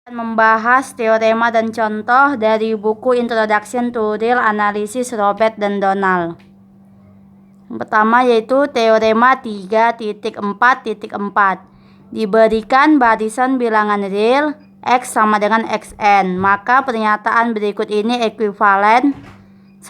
Membahas teorema dan contoh dari buku Introduction to Real Analysis Robert dan Donald. Yang pertama yaitu teorema 3.4.4. Diberikan barisan bilangan real X sama dengan Xn, maka pernyataan berikut ini ekuivalen. 1.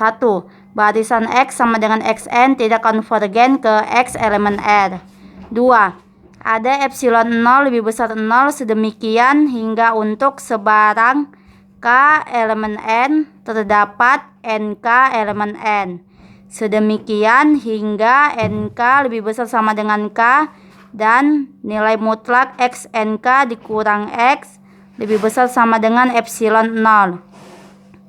Barisan X sama dengan Xn tidak konvergen ke X elemen R. 2. Ada epsilon 0 lebih besar 0 sedemikian hingga untuk sebarang K elemen N terdapat NK elemen N. Sedemikian hingga NK lebih besar sama dengan K dan nilai mutlak XNK dikurang X lebih besar sama dengan epsilon 0.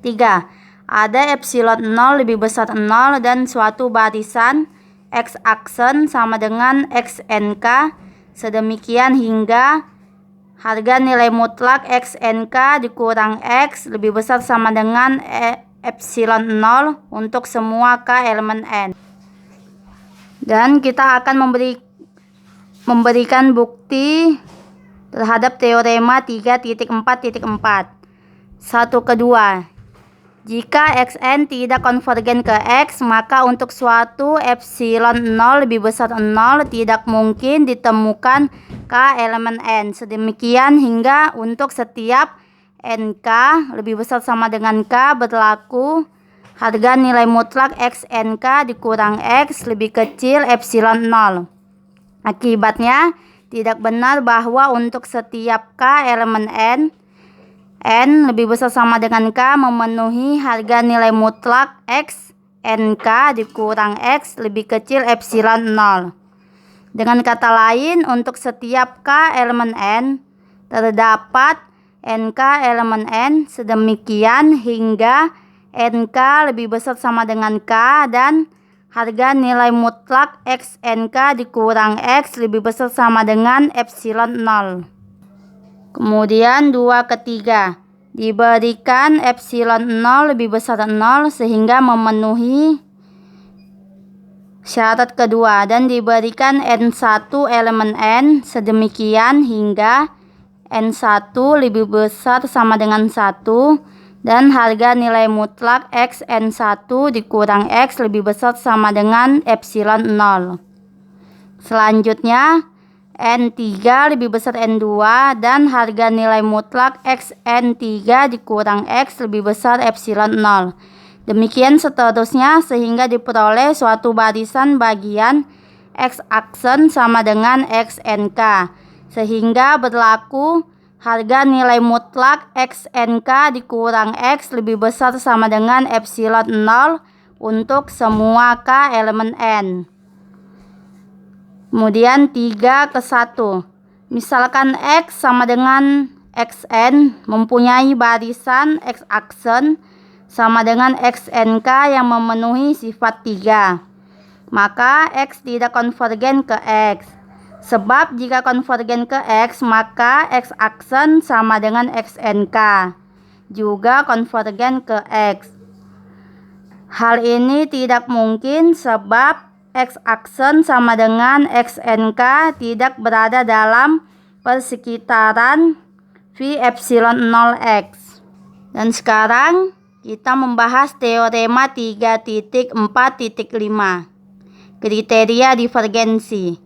3. Ada epsilon 0 lebih besar 0 dan suatu barisan X aksen sama dengan XNK sedemikian hingga harga nilai mutlak XNK dikurang X lebih besar sama dengan epsilon 0 untuk semua K elemen N. Dan kita akan memberikan bukti terhadap teorema 3.4.4. 1. Kedua, jika Xn tidak konvergen ke X, maka untuk suatu epsilon 0 lebih besar 0 tidak mungkin ditemukan K elemen N. Sedemikian hingga untuk setiap NK lebih besar sama dengan K berlaku harga nilai mutlak XNK dikurang X lebih kecil epsilon 0. Akibatnya tidak benar bahwa untuk setiap K elemen N lebih besar sama dengan K memenuhi harga nilai mutlak X NK dikurang X lebih kecil epsilon 0. Dengan kata lain, untuk setiap K elemen N terdapat NK elemen N sedemikian hingga NK lebih besar sama dengan K dan harga nilai mutlak XNK dikurang X lebih besar sama dengan epsilon 0. Kemudian 2 ketiga, diberikan epsilon 0 lebih besar 0 sehingga memenuhi syarat kedua dan diberikan N1 elemen N sedemikian hingga N1 lebih besar sama dengan 1 dan harga nilai mutlak XN1 dikurang X lebih besar sama dengan epsilon 0. Selanjutnya N3 lebih besar N2 dan harga nilai mutlak XN3 dikurang X lebih besar epsilon 0. Demikian seterusnya sehingga diperoleh suatu barisan bagian X aksen sama dengan XNK. Sehingga berlaku harga nilai mutlak XNK dikurang X lebih besar sama dengan epsilon 0 untuk semua K elemen N. Kemudian 3 ke 1. Misalkan X sama dengan Xn mempunyai barisan X aksen sama dengan XNK yang memenuhi sifat 3. Maka X tidak konvergen ke X. Sebab jika konvergen ke X, maka X aksen sama dengan XNK juga konvergen ke X. Hal ini tidak mungkin sebab X aksen sama dengan XNK tidak berada dalam persekitaran V epsilon 0X. Dan sekarang kita membahas teorema 3.4.5. Kriteria divergensi.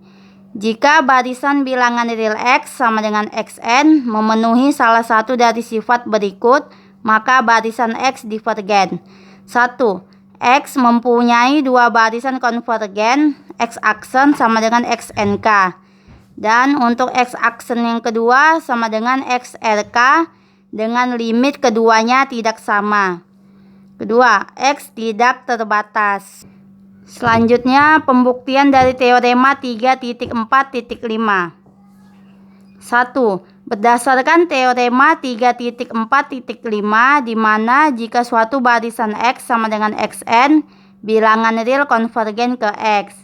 Jika barisan bilangan real X sama dengan Xn memenuhi salah satu dari sifat berikut, maka barisan X divergen. 1. X mempunyai dua barisan konvergen X aksen sama dengan XNK. Dan untuk X aksen yang kedua sama dengan XRK dengan limit keduanya tidak sama. Kedua, X tidak terbatas. Selanjutnya pembuktian dari teorema 3.4.5. 1. Berdasarkan teorema 3.4.5 di mana jika suatu barisan X sama dengan Xn, bilangan real konvergen ke X.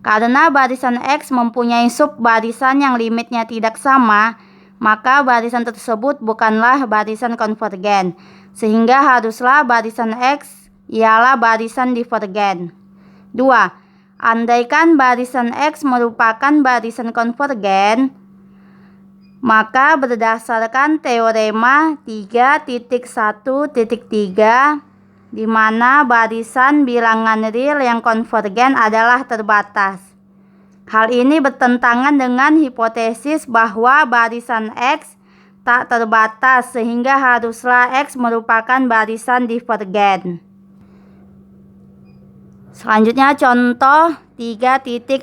Karena barisan X mempunyai sub barisan yang limitnya tidak sama, maka barisan tersebut bukanlah barisan konvergen, sehingga haruslah barisan X ialah barisan divergen. 2. Andaikan barisan X merupakan barisan konvergen, Maka berdasarkan teorema 3.1.3, di mana barisan bilangan real yang konvergen adalah terbatas. Hal ini bertentangan dengan hipotesis bahwa barisan X tak terbatas, sehingga haruslah X merupakan barisan divergen. Selanjutnya contoh 3.4.6.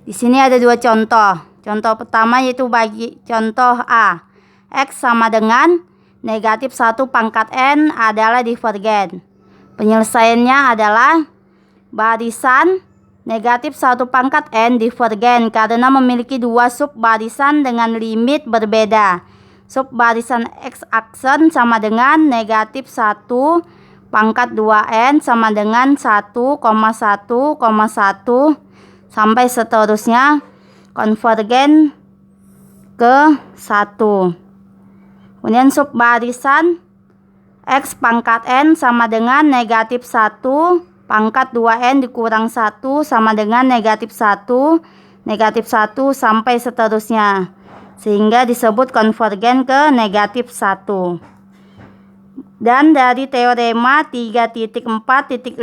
Di sini ada dua contoh. Contoh pertama yaitu bagi contoh A. X sama dengan negatif 1 pangkat N adalah divergen. Penyelesaiannya adalah barisan negatif 1 pangkat N divergen karena memiliki dua sub barisan dengan limit berbeda. Sub barisan X aksen sama dengan negatif 1 pangkat 2N sama dengan 1,1,1 sampai seterusnya konvergen ke 1. Kemudian sub barisan X pangkat N sama dengan negatif 1 pangkat 2N dikurang 1 sama dengan negatif 1 sampai seterusnya, sehingga disebut konvergen ke negatif 1. Dan dari teorema 3.4.5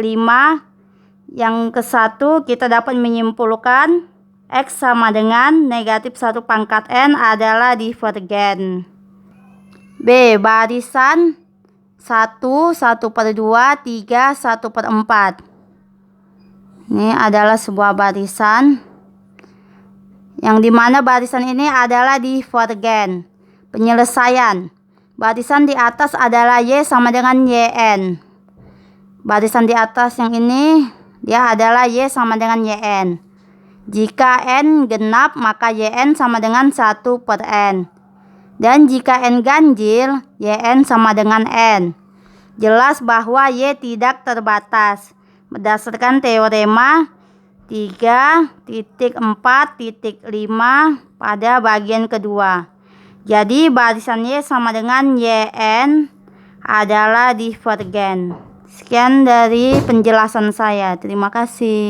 yang ke-1 kita dapat menyimpulkan X sama dengan negatif 1 pangkat N adalah divergen. B. Barisan 1, 1/2, 3, 1/4. Ini adalah sebuah barisan yang dimana barisan ini adalah divergen. Penyelesaian. Barisan di atas adalah Y sama dengan YN. Barisan di atas yang ini dia adalah Y sama dengan YN. Jika N genap maka YN sama dengan 1/N. Dan jika N ganjil, YN sama dengan N. Jelas bahwa Y tidak terbatas berdasarkan teorema 3.4.5 pada bagian kedua. Jadi barisan Y sama dengan YN adalah divergen. Sekian dari penjelasan saya. Terima kasih.